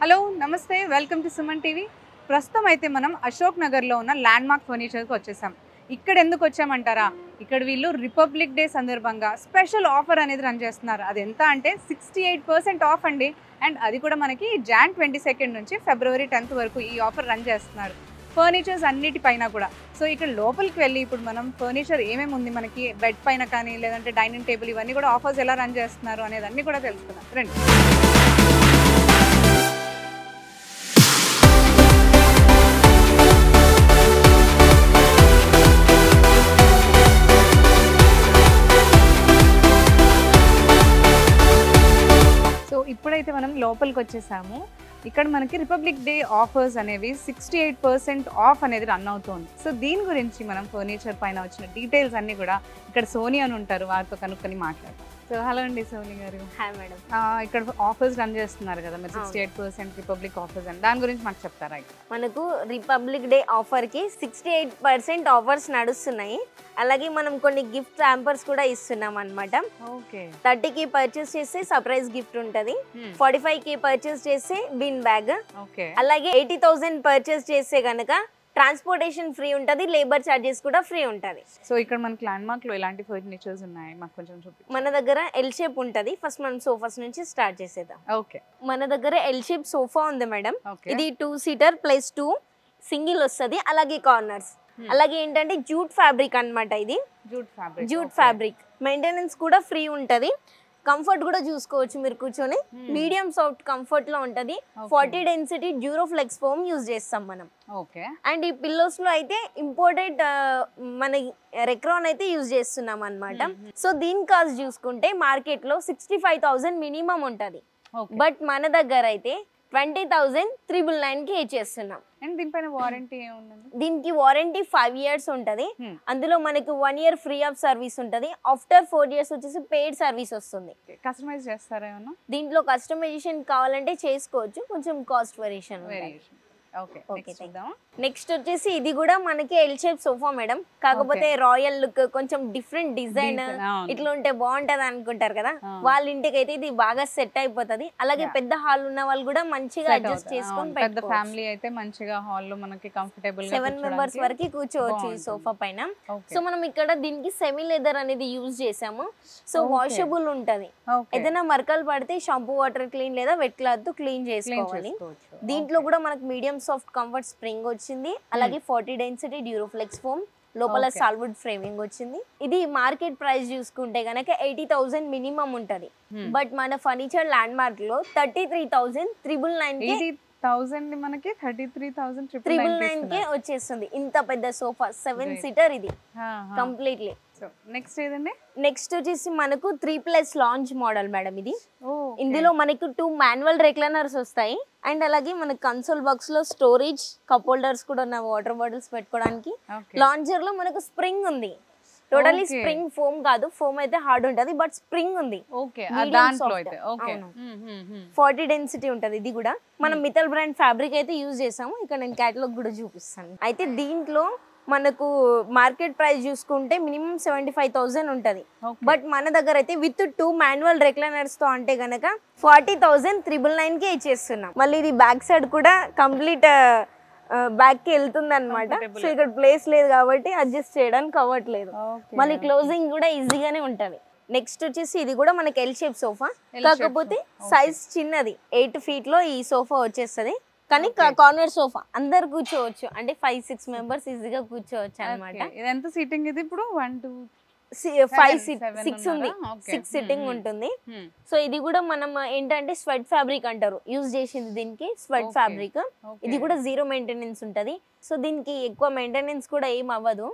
Hello నమస్తే welcome to Suman TV. ప్రస్తుతం అయితే మనం అశోక్ నగర్లో ఉన్న ల్యాండ్మార్క్ ఫర్నిచర్కి వచ్చేసాం. ఇక్కడ ఎందుకు వచ్చామంటారా, ఇక్కడ వీళ్ళు రిపబ్లిక్ డే సందర్భంగా స్పెషల్ ఆఫర్ అనేది రన్ చేస్తున్నారు. అది ఎంత అంటే 68% ఆఫ్ అండి. అండ్ అది కూడా మనకి జాన్ 22 నుంచి ఫిబ్రవరి 10 వరకు ఈ ఆఫర్ రన్ చేస్తున్నారు ఫర్నిచర్స్ అన్నిటిపైన కూడా. సో ఇక్కడ లోపలికి వెళ్ళి ఇప్పుడు మనం ఫర్నిచర్ ఏమేమి ఉంది, మనకి బెడ్ పైన కానీ లేదంటే డైనింగ్ టేబుల్, ఇవన్నీ కూడా ఆఫర్స్ ఎలా రన్ చేస్తున్నారు అనేది అన్నీ కూడా తెలుసుకుందాం రండి. ఇప్పుడైతే మనం లోపలికి వచ్చేసాము. ఇక్కడ మనకి రిపబ్లిక్ డే ఆఫర్స్ అనేవి 68% ఆఫ్ అనేది రన్ అవుతుంది. సో దీని గురించి మనం ఫర్నిచర్ పైన వచ్చిన డీటెయిల్స్ అన్ని కూడా ఇక్కడ సోని అని ఉంటారు, వారితో కనుక్కొని మాట్లాడతాం. సో హలో అండి సోని గారు. Hi madam. ఇక్కడ ఆఫర్స్ రన్ చేస్తున్నారు కదా మీరు, 68% రిపబ్లిక్ ఆఫర్స్ అని, దాని గురించి మాకు చెప్తారా? మనకు రిపబ్లిక్ డే ఆఫర్ కి 68% ఆఫర్స్ నడుస్తున్నాయి. అలాగే మనం కొన్ని గిఫ్ట్ హ్యాంపర్స్ కూడా ఇస్తున్నాం అన్నమాట. ఓకే. 30కి పర్చేస్ చేస్తే సర్ప్రైజ్ గిఫ్ట్ ఉంటది, 45కి పర్చేస్ చేస్తే బిన్ బ్యాగ్, అలాగే 80,000 పర్చేస్ చేస్తే గనక ట్రాన్స్పోర్టేషన్ ఫ్రీ ఉంటది, లేబర్ చార్జెస్ కూడా ఫ్రీ ఉంటది. సో ఇక్కడ మనకి ల్యాండ్ మార్క్ లో ఎలాంటి ఫర్నిచర్స్ ఉన్నాయి మాకు కొంచెం చూపి. మన దగ్గర ఎల్ షేప్ ఉంటది. ఫస్ట్ మనం సోఫాస్ నుంచి స్టార్ట్ చేసేద్దాం. ఓకే. మన దగ్గర ఎల్ షేప్ సోఫా ఉంది మేడం. ఇది 2 సీటర్ ప్లస్ 2 సింగిల్ వస్తుంది. అలాగే కార్నర్స్, అలాగే ఏంటంటే జూట్ ఫ్యాబ్రిక్ అన్నమాట. ఇది జూట్ ఫ్యాబ్రిక్, మెయింటెనెన్స్ కూడా ఫ్రీ ఉంటది. కంఫర్ట్ కూడా చూసుకోవచ్చు మీరు కూర్చొని, మీడియం సాఫ్ట్ కంఫర్ట్ లో ఉంటది. 40 డెన్సిటీ డ్యూరోఫ్లెక్స్ ఫోమ్ యూజ్ చేస్తాం మనం. ఓకే. అండ్ ఈ పిల్లోస్ లో అయితే ఇంపోర్టెడ్ మన రెక్రాన్ అయితే యూజ్ చేస్తున్నాం అన్నమాట. సో దీని కాస్ట్ చూసుకుంటే మార్కెట్ లో 65,000 మినిమం ఉంటది. బట్ మన దగ్గర అయితే 20,999కి ఇచ్చేస్తున్నాం. అండ్ దీనిపైన వారంటీ ఏముంది? దీనికి వారంటీ 5 years ఉంటది. అందులో మనకి 1 year ఫ్రీ ఆఫ్ సర్వీస్ ఉంటది. ఆఫ్టర్ 4 years వచ్చేసి పెయిడ్ సర్వీస్ వస్తుంది. కస్టమైజ్ చేస్తారా ఏమన్నా? దీంట్లో కస్టమైజేషన్ కావాలంటే చేసుకోవచ్చు, కొంచెం కాస్ట్ వేరియేషన్. నెక్స్ట్ వచ్చేసి ఇది కూడా మనకి ఎల్ షేప్ సోఫా మేడం. కాకపోతే రాయల్ లుక్, కొంచెం డిఫరెంట్ డిజైన్ ఇట్లా ఉంటే బాగుంటది అనుకుంటారు కదా, వాళ్ళ ఇంటికి అయితే ఇది బాగా సెట్ అయిపోతది. అలాగే పెద్ద హాల్ ఉన్న వాళ్ళు కూడా మంచిగా అడ్జస్ట్ చేసుకొని పెద్ద ఫ్యామిలీ అయితే మంచిగా హాల్ లో మనకి కంఫర్టబుల్ 7 members వరకు కూర్చోవచ్చు ఈ సోఫా పైన. సో మనం ఇక్కడ దీనికి సెమీ లెదర్ అనేది యూజ్ చేసాము. సో వాషబుల్ ఉంటది. ఏదైనా మరకలు పడితే షాంపూ వాటర్ క్లీన్ లేదా వెట్ క్లాత్ తో క్లీన్ చేసుకోవాలి. దీంట్లో కూడా మనకు మీడియం సాఫ్ట్ కంఫర్ట్ స్ప్రింగ్ వచ్చింది. అలాగే 40 డెన్సిటీ డ్యూరోఫ్లెక్స్ ఫోమ్, లోపల సాల్వుడ్ ఫ్రేమింగ్ వచ్చింది. ఇది మార్కెట్ ప్రైస్ చూసుకుంటే గనక 80,000 మినిమం ఉంటది. బట్ మన ఫర్నిచర్ ల్యాండ్ మార్క్ లో 33,999 మనకి 33,999 వచ్చేస్తుంది. ఇంత పెద్ద సోఫా 7 సీటర్ ఇది కంప్లీట్లీ. నెక్స్ట్ ఏదండి? నెక్స్ట్ వచ్చేసి మనకు 3+ లాంచ్ మోడల్ మేడం. ఇది ఇందులో మనకు 2 మాన్యువల్ రెక్లైనర్స్ వస్తాయి. అండ్ అలాగే మనకు కన్సోల్ బాక్స్ లో స్టోరేజ్, కప్ హోల్డర్స్ కూడా ఉన్న, వాటర్ బాటిల్స్ పెట్టుకోవడానికి. లాంచర్ లో మనకు స్ప్రింగ్ ఉంది. టోటలీ స్ప్రింగ్, ఫోమ్ కాదు. ఫోమ్ అయితే హార్డ్ ఉంటది, బట్ స్ప్రింగ్ ఉంది. 40 డెన్సిటీ ఉంటది. ఇది కూడా మనం మితల్ బ్రాండ్ ఫ్యాబ్రిక్ అయితే యూజ్ చేసాము. ఇక్కడ నేను క్యాటలాగ్ కూడా చూపిస్తాను. అయితే దీంట్లో మనకు మార్కెట్ ప్రైస్ చూసుకుంటే మినిమం 75,000 ఉంటది. బట్ మన దగ్గర అయితే విత్ 2 మాన్యువల్ రెక్లైనర్స్ తో అంటే గనక 40,999కి ఇచ్చేస్తున్నాం. మళ్ళీ ఇది బ్యాక్ సైడ్ కూడా కంప్లీట్ బ్యాక్ కి వెళ్తుంది అనమాట. సో ఇక్కడ ప్లేస్ లేదు కాబట్టి అడ్జస్ట్ చేయడానికి అవ్వట్లేదు. మళ్ళీ క్లోజింగ్ కూడా ఈజీగానే ఉంటది. నెక్స్ట్ వచ్చేసి ఇది కూడా మనకి ఎల్ షేప్ సోఫా, కాకపోతే సైజ్ చిన్నది. 8 feet లో ఈ సోఫా వచ్చేస్తుంది. కానీ కార్నర్ సోఫా అందరు కూర్చోవచ్చు, అంటే 5-6 members ఈజీగా కూర్చోవచ్చు అనమాట. ఎంత సీటింగ్ ఇది ఇప్పుడు? 1 2 6 ఉంది. 6 సిట్టింగ్ ఉంటుంది. సో ఇది కూడా మనం ఏంటంటే స్వెట్ ఫ్యాబ్రిక్ అంటారు యూజ్ చేసింది. దీనికి స్వెట్ ఫ్యాబ్రిక్. ఇది కూడా 0 మెయింటెనెన్స్ ఉంటది. సో దీనికి ఎక్కువ మెయింటెనెన్స్ కూడా ఏం అవ్వదు.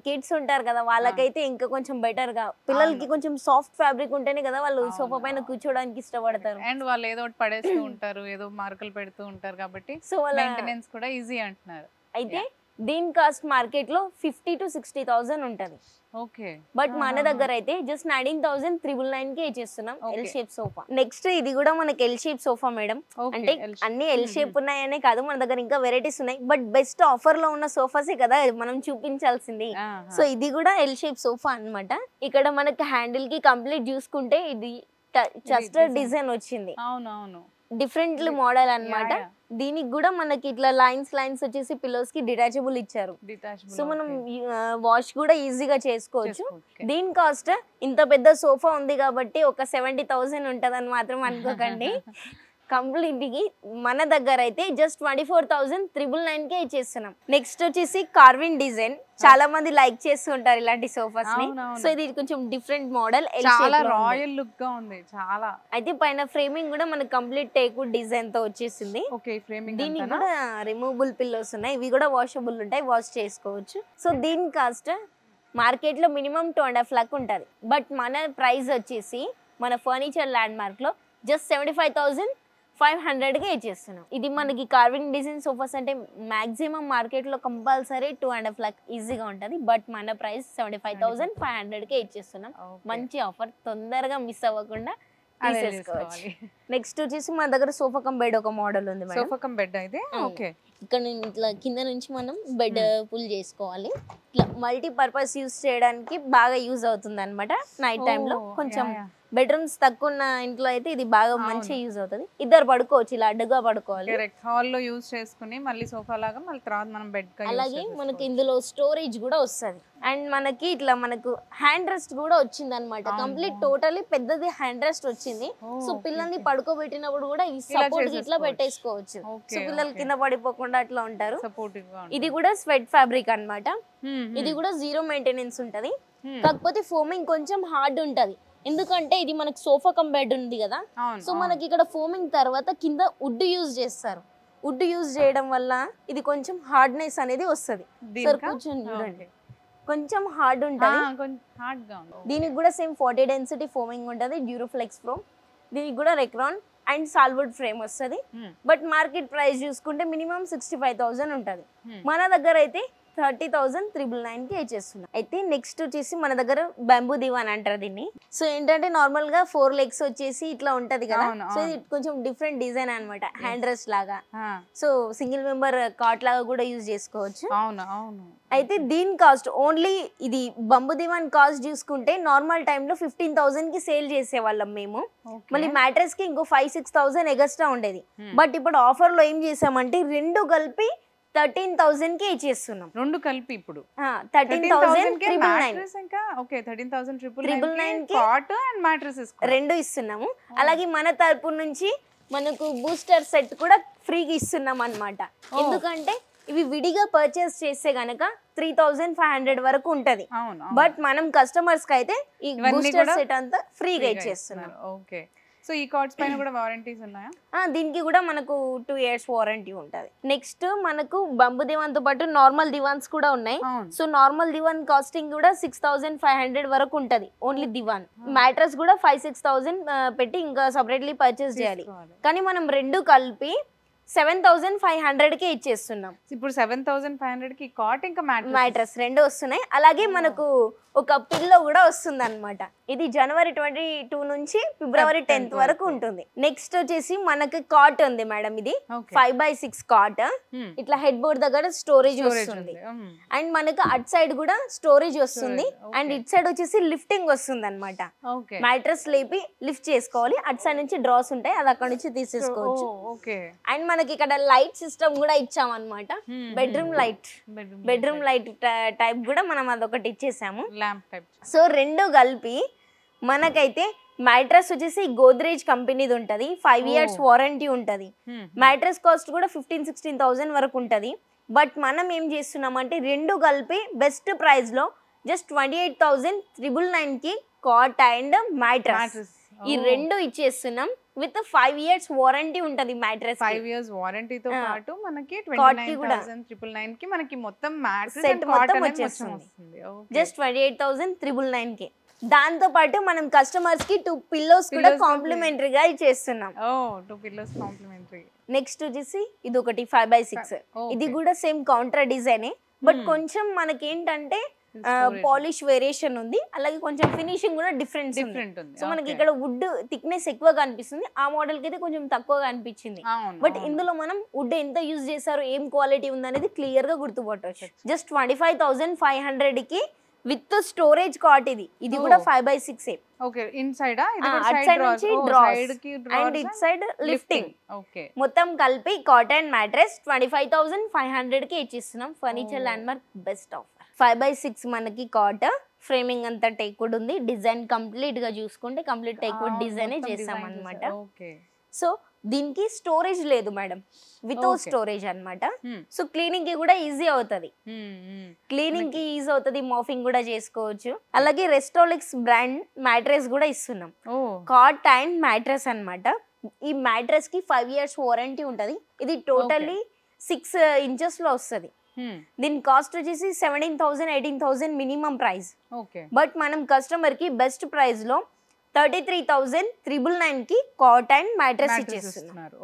కిడ్స్ ఉంటారు కదా, వాళ్ళకైతే ఇంకా కొంచెం బెటర్ గా, పిల్లలకి కొంచెం సాఫ్ట్ ఫ్యాబ్రిక్ ఉంటేనే కదా వాళ్ళు సోఫా పైన కూర్చోడానికి ఇష్టపడతారు. అండ్ వాళ్ళు ఏదో ఒకటి పడేస్తూ ఉంటారు, ఏదో మార్కులు పెడుతూ ఉంటారు కాబట్టి సో మెయింటెనెన్స్ కూడా ఈజీ అంటున్నారు. అయితే దీని కాస్ట్ మార్కెట్ లో 50,000 to 60,000 ఉంటది. ఓకే. బట్ మన దగ్గర అయితే జస్ట్ 19,999కి ఇచ్చేస్తున్నాం ఎల్ షేప్ సోఫా. నెక్స్ట్ ఇది కూడా మనకి ఎల్ షేప్ సోఫా మేడం. అంటే అన్ని ఎల్ షేప్ ఉన్నాయనే కాదు, మన దగ్గర ఇంకా వెరైటీస్ ఉన్నాయి. బట్ బెస్ట్ ఆఫర్ లో ఉన్న సోఫాసే కదా మనం చూపించాల్సింది. సో ఇది కూడా ఎల్ షేప్ సోఫా అన్నమాట. ఇక్కడ మనకి హ్యాండిల్ కి కంప్లీట్ చూసుకుంటే ఇది జస్ట్ డిజైన్ వచ్చింది. అవునవును. డిఫరెంట్ మోడల్ అన్నమాట. దీనికి కూడా మనకి ఇట్లా లైన్స్ వచ్చేసి పిల్లోస్ కి డిటాచబుల్ ఇచ్చారు. సో మనం వాష్ కూడా ఈజీగా చేసుకోవచ్చు. దీని కాస్ట్ ఇంత పెద్ద సోఫా ఉంది కాబట్టి ఒక 70,000 ఉంటదని మాత్రం అనుకోకండి. కంప్లీట్ కి మన దగ్గర అయితే జస్ట్ 24,999కే ఇచ్చేస్తున్నాం. నెక్స్ట్ వచ్చేసి కార్వింగ్ డిజైన్. చాలా మంది లైక్ చేస్తుంటారు ఇలాంటి సోఫాస్ ని. సో ఇది కొంచెం డిఫరెంట్ మోడల్, చాలా రాయల్ లుక్ గా ఉంది చాలా. అయితే పైన ఫ్రేమింగ్ కూడా మనకి కంప్లీట్ టేక్వుడ్ డిజైన్ తో వచ్చేసింది. దీనికి కూడా రిమూవబుల్ పిల్లోస్ ఉన్నాయి. ఇవి కూడా వాషబుల్ ఉంటాయి, వాష్ చేసుకోవచ్చు. సో దీని కాస్ట్ మార్కెట్ లో మినిమం 2.5 lakhs ఉంటది. బట్ మన ప్రైస్ వచ్చేసి మన ఫర్నిచర్ ల్యాండ్ మార్క్ లో జస్ట్ 75,500కే ఇచ్చేస్తున్నాం. ఇది మనకి కార్వింగ్ డిజైన్ సోఫాస్ అంటే మాక్సిమం మార్కెట్ లో కంపల్సరీ 2.5 lakhs ఈజీగా ఉంటది. బట్ మన ప్రైస్ 75,500కే ఇచ్చేస్తున్నాం. మంచి ఆఫర్, తొందరగా మిస్ అవ్వకుండా తీసేసుకోవచ్చు. నెక్స్ట్ వచ్చేసి మన దగ్గర సోఫా కమ్ బెడ్ ఒక మోడల్ ఉంది. సోఫా కమ్ బెడ్ అయితే ఓకే. ఇక్కడ ఇట్లా కింద నుంచి మనం బెడ్ పుల్ చేసుకోవాలి. ఇట్లా మల్టీ పర్పస్ యూజ్ చేయడానికి బాగా యూజ్ అవుతుంది అనమాట. నైట్ టైంలో కొంచెం బెడ్రూమ్స్ తక్కువ ఉన్న ఇంట్లో అయితే ఇది బాగా మంచిగా యూజ్ అవుతుంది. ఇద్దరు పడుకోవచ్చు, ఇలా అడ్డుగా పడుకోవాలి. హాల్లో యూజ్ చేసుకుని మళ్ళీ సోఫా లాగా మళ్ళీ తర్వాత మనం బెడ్. అలాగే మనకి ఇందులో స్టోరేజ్ కూడా వస్తుంది. అండ్ మనకి ఇట్లా మనకు హ్యాండ్ రెస్ట్ కూడా వచ్చింది అనమాట. కంప్లీట్ టోటలీ పెద్దది హ్యాండ్ రెస్ట్ వచ్చింది. సో పిల్లల్ని పడుకోబెట్టినప్పుడు కూడా ఈ సపోర్ట్ ఇట్లా పెట్టేసుకోవచ్చు. సో పిల్లలు కింద పడిపోకుండా అట్లా ఉంటారు. ఇది కూడా స్వెట్ ఫ్యాబ్రిక్ అన్నమాట. ఇది కూడా 0 మెయింటెనెన్స్ ఉంటది. కాకపోతే ఫోమింగ్ కొంచెం హార్డ్ ఉంటది. ఎందుకంటే ఇది మనకి సోఫా కమ్ బెడ్ ఉంది కదా. సో మనకి ఇక్కడ ఫోమింగ్ తర్వాత కింద వుడ్ యూజ్ చేస్తారు. వుడ్ యూజ్ చేయడం వల్ల ఇది కొంచెం హార్డ్నెస్ అనేది వస్తుంది. కూర్చొని చూడండి, కొంచెం హార్డ్ ఉంటుంది. దీనికి కూడా సేమ్ 40 డెన్సిటీ ఫోమింగ్ ఉంటుంది, డ్యూరోఫ్లెక్స్ ఫ్లోమ్. దీనికి కూడా రెక్రాన్ అండ్ సాల్వుడ్ ఫ్రేమ్ వస్తుంది. బట్ మార్కెట్ ప్రైస్ చూసుకుంటే మినిమం 65,000 ఉంటుంది. మన దగ్గర అయితే 30,999కి ఇచ్చేస్తున్నాం. అయితే నెక్స్ట్ వచ్చేసి మన దగ్గర బ్యాంబూ దివాన్ అంటారు దీన్ని. సో ఏంటంటే నార్మల్ గా 4 legs వచ్చేసి ఇట్లా ఉంటది కదా. సో ఇది కొంచెం డిఫరెంట్ డిజైన్ అనమాట, హ్యాండ్ రెస్ట్ లాగా. సో సింగిల్ మెంబర్ కాట్ లాగా కూడా యూజ్ చేసుకోవచ్చు. అయితే దీని కాస్ట్ ఓన్లీ ఇది బంబు దివాన్ కాస్ట్ చూసుకుంటే నార్మల్ టైంలో 15,000కి సేల్ చేసేవాళ్ళం మేము. మళ్ళీ మ్యాట్రెస్ కి ఇంకో 5-6,000 ఎగస్ట్రా ఉండేది. బట్ ఇప్పుడు ఆఫర్ లో ఏం చేసామంటే రెండు కలిపి 13,000కి ఇచ్చేస్తున్నాం. రెండు కలిపి ఇప్పుడు 13,999 రెండు ఇస్తున్నాము. అలాగే మన తరపు నుంచి మనకు బూస్టర్ సెట్ కూడా ఫ్రీగా ఇస్తున్నాం అన్నమాట. ఎందుకంటే ఇవి విడిగా పర్చేస్ చేస్తే గనక 3,500 వరకు ఉంటది. బట్ మనం కస్టమర్స్ కి అయితే ఈ బూస్టర్ సెట్ అంతా ఫ్రీగా ఇచ్చేస్తున్నాం. ఓకే. సో ఈ కార్డ్స్ పైన కూడా వారంటీస్ ఉన్నాయా? దీనికి కూడా మనకు 2 years వారంటీ ఉంటది. నెక్స్ట్ మనకు బంబు దివాన్ తో పాటు నార్మల్ దివాన్స్ కూడా ఉన్నాయి. సో నార్మల్ దివాన్ కాస్టింగ్ కూడా 6,500 వరకు ఉంటది ఓన్లీ దివాన్. మ్యాట్రెస్ కూడా 5-6,000 పెట్టి ఇంకా సపరేట్లీ పర్చేస్ చేయాలి. కానీ మనం రెండు కలిపి 7,500కే ఇచ్చేస్తున్నాం. ఇప్పుడు 7,500కి కాట్ ఇంకా మ్యాట్రెస్ రెండు వస్తున్నాయి. అలాగే మనకు ఒక పిల్లో కూడా వస్తుంది అనమాట. ఇది January 22 నుంచి February 10th వరకు ఉంటుంది. నెక్స్ట్ వచ్చేసి మనకి కాట్ ఉంది మేడం. ఇది 5x6 కాట్. ఇట్లా హెడ్ బోర్డ్ దగ్గర స్టోరేజ్ వస్తుంది. అండ్ మనకు అట్ సైడ్ కూడా స్టోరేజ్ వస్తుంది. అండ్ ఇట్ సైడ్ వచ్చేసి లిఫ్టింగ్ వస్తుంది అనమాట. మ్యాట్రెస్ లేపి లిఫ్ట్ చేసుకోవాలి. అట్ సైడ్ నుంచి డ్రాస్ ఉంటాయి, అది అక్కడ నుంచి తీసేసుకోవచ్చు. అండ్ మనకి ఇక్కడ లైట్ సిస్టమ్ కూడా ఇచ్చాం అనమాట. బెడ్రూమ్ లైట్ టైప్ కూడా మనం అదొకటి ఇచ్చేసాము. సో రెండు కలిపి మనకైతే మ్యాట్రెస్ వచ్చేసి గోద్రేజ్ కంపెనీది ఉంటది. 5 years వారంటీ ఉంటది. మ్యాట్రెస్ కాస్ట్ కూడా 15,000-16,000 వరకు ఉంటది. బట్ మనం ఏం చేస్తున్నామంటే రెండు కలిపి బెస్ట్ ప్రైస్ లో జస్ట్ 28,999కి కాట్ అండ్ మ్యాట్రెస్ ఈ రెండు ఇచ్చేస్తున్నాం. విత్ 5 years వారంటీ ఉంటది. మ్యాట్రెస్ 5 years వారంటీతో పాటు మనకి 29,999కి మనకి మొత్తం మ్యాట్రెస్ సెట్ మొత్తం వచ్చేస్తుంది. జస్ట్ 28,999కి. దాంతో పాటు మనం కస్టమర్స్ కి 2 pillows కూడా కాంప్లిమెంటరీగా ఇచ్చేస్తున్నాం. 2 pillows కాంప్లిమెంటరీ. నెక్స్ట్ వచ్చేసి ఇది ఒకటి 5x6. ఇది కూడా సేమ్ కౌంటర్ డిజైనే. బట్ కొంచెం మనకి ఏంటంటే పాలిష్ వేరియేషన్ ఉంది. అలాగే కొంచెం ఫినిషింగ్ కూడా డిఫరెంట్ ఉంది. సో మనకి ఇక్కడ వుడ్ థిక్నెస్ ఎక్కువగా అనిపిస్తుంది. ఆ మోడల్ కి అయితే కొంచెం తక్కువగా అనిపించింది. బట్ ఇందులో మనం వుడ్ ఎంత యూజ్ చేశారు, ఏం క్వాలిటీ ఉంది అనేది క్లియర్ గా గుర్తుపట్టవచ్చు. జస్ట్ 25,500కి విత్ స్టోరేజ్ కాట్ ఇది కూడా 5x6 ఓకే ఇన్సైడ్ ఇది కూడా అట్ సైడ్ సైడ్ నుంచి సైడ్ కి and it side lifting okay మొత్తం కలిపి కాటన్ మ్యాట్రెస్ 25,500 కి ఇచ్చిస్తున్నాం. Furniture landmark best offer. 5x6 మనకి కాట్, ఫ్రేమింగ్ అంతా టేక్వుడ్ ఉంది. డిజైన్ కంప్లీట్ గా చూసుకుంటే కంప్లీట్ టేక్వుడ్ డిజైన్ చేసాం అన్నమాట. ఓకే సో దీనికి స్టోరేజ్ లేదు మేడం, వితౌట్ స్టోరేజ్ అన్నమాట. సో క్లీనింగ్ కి కూడా ఈజీ అవుతుంది, క్లీనింగ్ కి ఈజీ అవుతుంది, మోఫింగ్ కూడా చేసుకోవచ్చు. అలాగే రెస్టోలిక్స్ బ్రాండ్ మ్యాట్రెస్ కూడా ఇస్తున్నాం. కాట్ అండ్ మ్యాట్రెస్ అన్నమాట. ఈ మ్యాట్రెస్ కి 5 years వారంటీ ఉంటది. ఇది టోటల్లీ 6 inches లో వస్తుంది. దీని కాస్ట్ వచ్చేసి 17,000 18,000 మినిమం ప్రైస్. బట్ మనం కస్టమర్ కి బెస్ట్ ప్రైస్ లో 33,999 కి కాట్ అండ్ మ్యాట్రెస్ ఇచ్చేస్తున్నారు.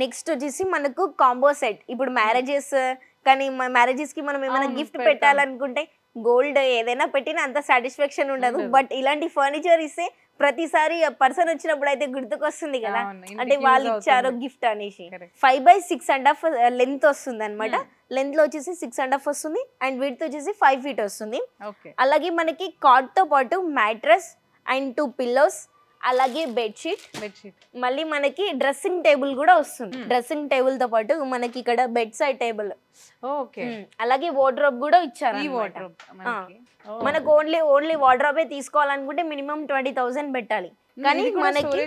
నెక్స్ట్ వచ్చేసి మనకు కాంబో సెట్. ఇప్పుడు మ్యారేజెస్ కానీ మ్యారేజెస్ కి మనం ఏమైనా గిఫ్ట్ పెట్టాలనుకుంటే గోల్డ్ ఏదైనా పెట్టినా అంత సాటిస్ఫాక్షన్ ఉండదు. బట్ ఇలాంటి ఫర్నిచర్ ఇస్తే ప్రతిసారి పర్సన్ వచ్చినప్పుడు అయితే గుర్తుకొస్తుంది కదా, అంటే వాళ్ళు ఇచ్చారు గిఫ్ట్ అనేసి. 5x6.5 లెంత్ వస్తుంది అనమాట. లెంత్ లో వచ్చేసి 6.5 వస్తుంది అండ్ విడ్త్ వచ్చేసి 5 feet వస్తుంది. అలాగే మనకి కాట్ తో పాటు మ్యాట్రెస్ అండ్ 2 pillows, అలాగే బెడ్షీట్, మళ్ళీ మనకి డ్రెస్సింగ్ టేబుల్ కూడా వస్తుంది. డ్రెస్సింగ్ టేబుల్ తో పాటు మనకి ఇక్కడ బెడ్ సైడ్ టేబుల్, అలాగే వార్డ్రోబ్ కూడా ఇచ్చారు. మనకు ఓన్లీ వార్డ్రోబే తీసుకోవాలనుకుంటే మినిమం 20,000 పెట్టాలి. కానీ మనకి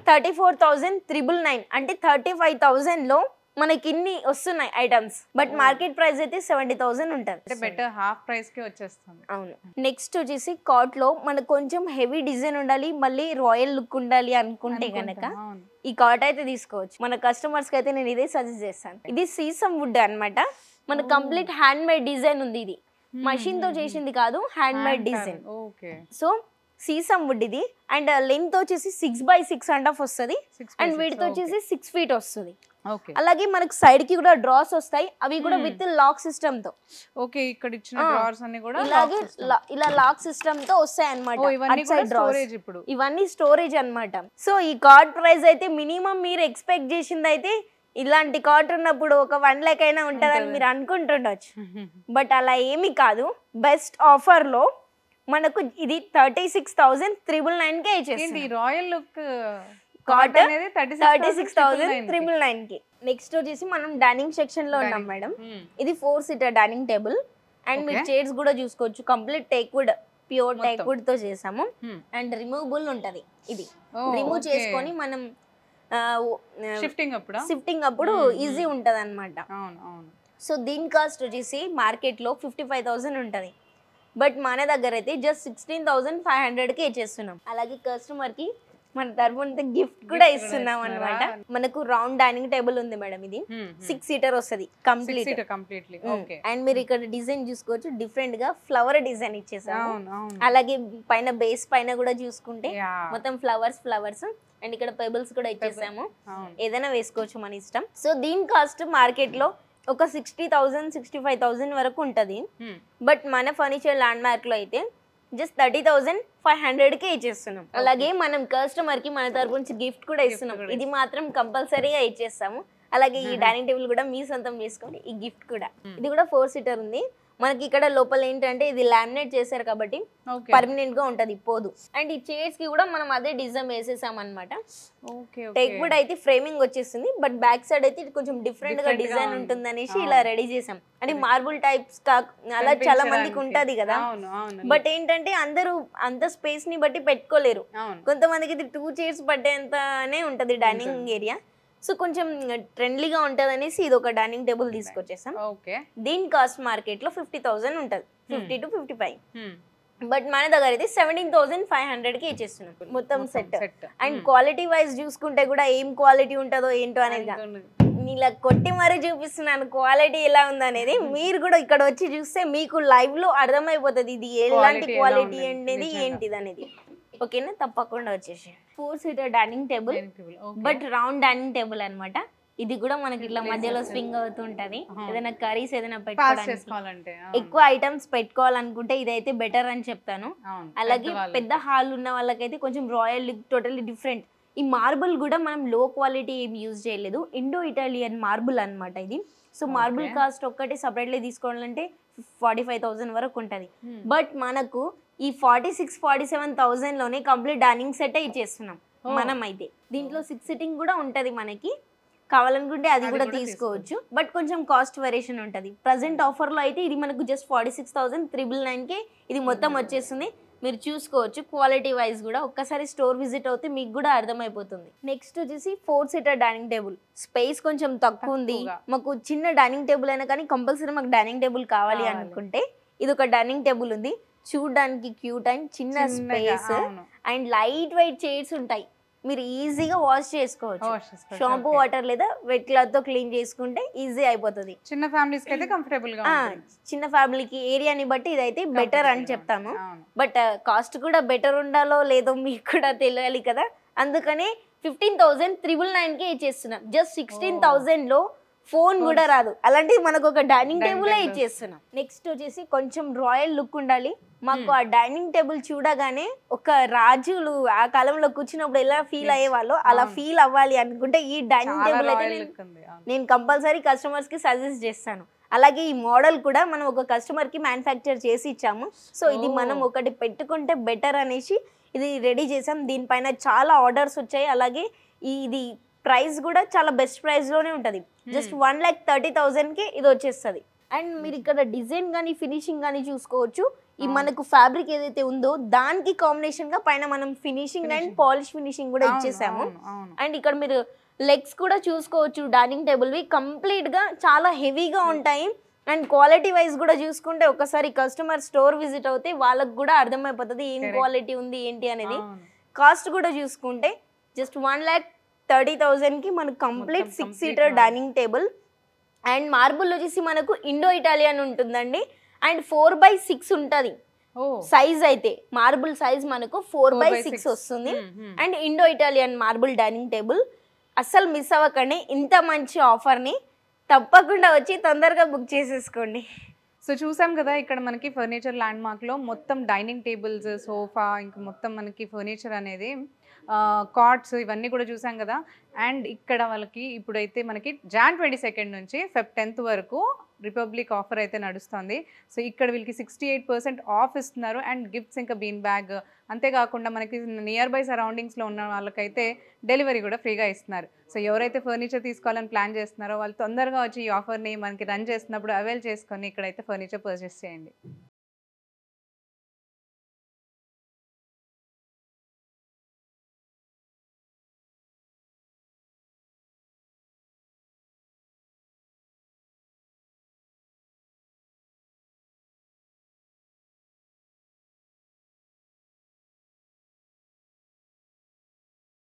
34,999 అంటే 35,000 లో మనకి ఇన్ని వస్తున్నాయి ఐటమ్స్. బట్ మార్కెట్ ప్రైస్ అయితే 70,000 ఉంటుంది. బెటర్ హాఫ్ ప్రైస్ కి వచ్చేస్తుంది. అవును. నెక్స్ట్ వచ్చేసి కాట్ లో మనకు కొంచెం హెవీ డిజైన్ ఉండాలి, మళ్ళీ రాయల్ లుక్ ఉండాలి అనుకుంటే గనక ఈ కాట్ అయితే తీసుకోవచ్చు. మన కస్టమర్స్ కి అయితే నేను ఇదే సజెస్ట్ చేస్తాను. ఇది సీసమ్ వుడ్ అన్నమాట. మన కంప్లీట్ హ్యాండ్ మేడ్ డిజైన్ ఉంది. ఇది మషిన్ తో చేసింది కాదు, hand made design. So sheesham wood ఇది. అండ్ లెంత్ వచ్చేసి 6x6.5 వస్తుంది అండ్ విడ్త్ వచ్చేసి 6 feet వస్తుంది. అలాగే మనకు సైడ్ కి కూడా డ్రాస్ వస్తాయి, అవి కూడా విత్ లాక్ సిస్టమ్ తో. ఓకే, ఇక్కడ ఇచ్చిన డ్రావర్స్ అన్ని కూడా ఇలాగే ఇలా లాక్ సిస్టమ్ తో వస్తాయి అన్నమాట. ఇవన్నీ స్టోరేజ్ అన్నమాట. సో ఈ కార్డ్ ప్రైస్ అయితే మినిమం మీరు ఎక్స్పెక్ట్ చేసింది అయితే ఇలాంటి కార్డ్ ఉన్నప్పుడు ఒక 1 lakh అయినా ఉంటుందని మీరు అనుకుంటుండొచ్చు. బట్ అలా ఏమీ కాదు. బెస్ట్ ఆఫర్ లో మనకు ఇది 36,999 కే ఇచ్చేస్తుంది. రాయల్ లుక్ కాట్ 36,999 కి. నెక్స్ట్ వచ్చేసి మనం డైనింగ్ సెక్షన్ లో ఉన్నాం మేడం. ఇది 4-seater డైనింగ్ టేబుల్ అండ్ మీరు చైర్స్ కూడా చూసుకోవచ్చు. కంప్లీట్ టేక్వుడ్, ప్యూర్ టేక్వుడ్ తో చేసాము. అండ్ రిమూవబుల్ ఉంటది. ఇది రిమూవ్ చేసుకొని మనం షిఫ్టింగ్ అప్పుడు ఈజీ ఉంటది అన్నమాట. సో దీని కాస్ట్ వచ్చేసి మార్కెట్ లో 55,000 ఉంటది. బట్ మన దగ్గర అయితే జస్ట్ 16,500 కి ఇచ్చేస్తున్నాం. అలాగే కస్టమర్ కి మన తరపున గిఫ్ట్ కూడా ఇస్తున్నాం అన్నమాట. మనకు రౌండ్ డైనింగ్ టేబుల్ ఉంది మేడం. ఇది 6-seater వస్తుంది కంప్లీట్లీ. అండ్ మీరు ఇక్కడ డిజైన్ చూసుకోవచ్చు, డిఫరెంట్ గా ఫ్లవర్ డిజైన్ ఇచ్చేసాము. అలాగే పైన బేస్ పైన కూడా చూసుకుంటే మొత్తం ఫ్లవర్స్ అండ్ ఇక్కడ పెబుల్స్ కూడా ఇచ్చేసాము. ఏదైనా వేసుకోవచ్చు మన ఇష్టం. సో దీని కాస్ట్ మార్కెట్ లో ఒక 60,000 65,000 వరకు ఉంటది. బట్ మన ఫర్నిచర్ ల్యాండ్ మార్క్ లో అయితే జస్ట్ 30,500 కే ఇచ్చేస్తున్నాం. అలాగే మనం కస్టమర్ కి మన తరపు నుంచి గిఫ్ట్ కూడా ఇస్తున్నాం. ఇది మాత్రం కంపల్సరీగా ఇచ్చేస్తాము. అలాగే ఈ డైనింగ్ టేబుల్ కూడా మీ సొంతం చేసుకోండి. ఈ గిఫ్ట్ కూడా, ఇది కూడా 4-seater ఉంది. మనకి ఇక్కడ లోపల ఏంటంటే ఇది లామినేట్ చేశారు కాబట్టి పర్మనెంట్ గా ఉంటది, పోదు. అండ్ ఈ చైర్స్ కి కూడా మనం అదే డిజైన్ వేసేసాం అనమాట. టేక్వుడ్ అయితే ఫ్రేమింగ్ వచ్చేస్తుంది, బట్ బ్యాక్ సైడ్ అయితే కొంచెం డిఫరెంట్ గా డిజైన్ ఉంటుంది అనేసి ఇలా రెడీ చేసాం. అంటే మార్బుల్ టైప్స్ అలా చాలా మందికి ఉంటది కదా. బట్ ఏంటంటే అందరూ అంత స్పేస్ ని బట్టి పెట్టుకోలేరు. కొంతమందికి ఇది 2 chairs పట్టేంతనే ఉంటది డైనింగ్ ఏరియా. సో కొంచెం ట్రెండ్లీగా ఉంటుంది అనేసి ఇది ఒక డైనింగ్ టేబుల్ తీసుకొచ్చేసాం. దీని కాస్ట్ మార్కెట్ లో 50,000 ఉంటుంది, 50 to 55. బట్ మన దగ్గర అయితే 17,500 కి ఇచ్చేస్తున్నాం మొత్తం సెట్. అండ్ క్వాలిటీ వైజ్ చూసుకుంటే కూడా ఏం క్వాలిటీ ఉంటుందో ఏంటో అనేది ఇలా కొట్టి మరీ చూపిస్తున్నాను క్వాలిటీ ఎలా ఉందనేది. మీరు కూడా ఇక్కడ వచ్చి చూస్తే మీకు లైవ్ లో అర్థమైపోతుంది ఇది ఎలాంటి క్వాలిటీ అనేది ఏంటిది అనేది. ఓకేనా, తప్పకుండా వచ్చేసి 4-seater dining table, but round dining table అన్నమాట. ఇది కూడా మనకి ఇట్లా మధ్యలో స్వింగ్ అవుతుంటది. ఏదైనా కర్రీస్ ఏదైనా పెట్టుకోవాలంటే, ఎక్కువ ఐటమ్స్ పెట్టుకోవాలనుకుంటే ఇదైతే బెటర్ అని చెప్తాను. అలాగే పెద్ద హాల్ ఉన్న వాళ్ళకైతే కొంచెం రాయల్ లుక్, టోటల్లీ డిఫరెంట్. ఈ మార్బుల్ కూడా మనం లో క్వాలిటీ ఏం యూజ్ చేయలేదు, ఇండో ఇటాలియన్ మార్బుల్ అన్నమాట ఇది. సో మార్బుల్ కాస్ట్ ఒక్కటి సపరేట్లీ తీసుకోవాలంటే 45,000 వరకు ఉంటుంది. బట్ మనకు ఈ 46-47,000లోనే కంప్లీట్ డైనింగ్ సెట్ ఇచ్చేస్తున్నాం మనం. అయితే దీంట్లో 6 సిట్టింగ్ కూడా ఉంటుంది మనకి, కావాలనుకుంటే అది కూడా తీసుకోవచ్చు. బట్ కొంచెం కాస్ట్ వేరియేషన్ ఉంటుంది. ప్రజెంట్ ఆఫర్లో అయితే ఇది మనకు జస్ట్ 46,999కే ఇది మొత్తం వచ్చేస్తుంది. మీరు చూసుకోవచ్చు క్వాలిటీ వైజ్ కూడా. ఒక్కసారి స్టోర్ విజిట్ అవుతే మీకు కూడా అర్థమైపోతుంది. నెక్స్ట్ వచ్చేసి 4 సీటర్ డైనింగ్ టేబుల్. స్పేస్ కొంచెం తక్కువ ఉంది, మాకు చిన్న డైనింగ్ టేబుల్ అయినా కానీ కంపల్సరీ మాకు డైనింగ్ టేబుల్ కావాలి అనుకుంటే ఇది ఒక డైనింగ్ టేబుల్ ఉంది. చూడడానికి క్యూట్ అండ్ చిన్న space and light weight chairs ఉంటాయి. మీరు ఈజీగా వాష్ చేసుకోవచ్చు. షాంపూ వాటర్ లేదా వెట్ క్లాత్ తో క్లీన్ చేసుకుంటే ఈజీ అయిపోతుంది. చిన్న ఫ్యామిలీస్ కి అయితే కంఫర్టబుల్ గా ఉంటుంది. చిన్న ఫ్యామిలీకి ఏరియాని బట్టి ఇదైతే బెటర్ అని చెప్తాము. బట్ కాస్ట్ కూడా బెటర్ ఉండాలో లేదో మీకు కూడా తెలియాలి కదా. అందుకనే 15,999కే ఇచ్చేస్తున్నాం. జస్ట్ 16,000లో ఫోన్ కూడా రాదు, అలాంటిది మనకు ఒక డైనింగ్ టేబుల్ ఇచ్చేస్తున్నాం. నెక్స్ట్ వచ్చేసి కొంచెం రాయల్ లుక్ ఉండాలి. మాకు ఆ డైనింగ్ టేబుల్ చూడగానే ఒక రాజులు ఆ కాలంలో కూర్చున్నప్పుడు ఎలా ఫీల్ అయ్యేవాళ్ళో అలా ఫీల్ అవ్వాలి అనుకుంటే ఈ డైనింగ్ టేబుల్ అయితే నేను కంపల్సరీ కస్టమర్స్ కి సజెస్ట్ చేస్తాను. అలాగే ఈ మోడల్ కూడా మనం ఒక కస్టమర్ కి మ్యానుఫ్యాక్చర్ చేసి ఇచ్చాము. సో ఇది మనం ఒకటి పెట్టుకుంటే బెటర్ అనేసి ఇది రెడీ చేసాం. దీనిపైన చాలా ఆర్డర్స్ వచ్చాయి. అలాగే ఇది ప్రైస్ కూడా చాలా బెస్ట్ ప్రైస్ లోనే ఉంటుంది. జస్ట్ 1,30,000కి ఇది వచ్చేస్తుంది. అండ్ మీరు ఇక్కడ డిజైన్ కానీ ఫినిషింగ్ కానీ చూసుకోవచ్చు. ఈ మనకు ఫ్యాబ్రిక్ ఏదైతే ఉందో దానికి కాంబినేషన్ గా పైన మనం ఫినిషింగ్ అండ్ పాలిష్ ఫినిషింగ్ కూడా ఇచ్చేసాము. అండ్ ఇక్కడ మీరు లెగ్స్ కూడా చూసుకోవచ్చు డైనింగ్ టేబుల్ వి కంప్లీట్ గా చాలా హెవీగా ఉంటాయి. అండ్ క్వాలిటీ వైజ్ కూడా చూసుకుంటే ఒకసారి కస్టమర్ స్టోర్ విజిట్ అవుతే వాళ్ళకి కూడా అర్థమైపోతుంది ఏం క్వాలిటీ ఉంది ఏంటి అనేది. కాస్ట్ కూడా చూసుకుంటే జస్ట్ 1,30,000కి మనకు complete 6 seater dining table. And marble వచ్చేసి మనకు ఇండో ఇటాలియన్ ఉంటుందండి. అండ్ 4/6 ఉంటుంది సైజ్. అయితే మార్బుల్ సైజ్ మనకు 4/6 వస్తుంది. And Indo Italian marble dining table. అస్సలు మిస్ అవ్వకండి ఇంత మంచి ఆఫర్ని. తప్పకుండా వచ్చి తొందరగా బుక్ చేసేసుకోండి. సో చూసాం కదా ఇక్కడ మనకి ఫర్నిచర్ ల్యాండ్ మార్క్లో మొత్తం డైనింగ్ టేబుల్స్, సోఫా, ఇంకా మొత్తం మనకి ఫర్నిచర్ అనేది కార్డ్స్ ఇవన్నీ కూడా చూసాం కదా. అండ్ ఇక్కడ వాళ్ళకి ఇప్పుడైతే మనకి Jan 22 నుంచి Feb 10th వరకు రిపబ్లిక్ ఆఫర్ అయితే నడుస్తుంది. సో ఇక్కడ వీళ్ళకి 68% ఆఫ్ ఇస్తున్నారు. అండ్ గిఫ్ట్స్ ఇంకా బీన్ బ్యాగ్, అంతేకాకుండా మనకి నియర్ బై సరౌండింగ్స్లో ఉన్న వాళ్ళకైతే డెలివరీ కూడా ఫ్రీగా ఇస్తున్నారు. సో ఎవరైతే ఫర్నిచర్ తీసుకోవాలని ప్లాన్ చేస్తున్నారో వాళ్ళు తొందరగా వచ్చి ఈ ఆఫర్ని మనకి రన్ చేస్తున్నప్పుడు అవైల్ చేసుకొని ఇక్కడైతే ఫర్నిచర్ పర్చేస్ చేయండి.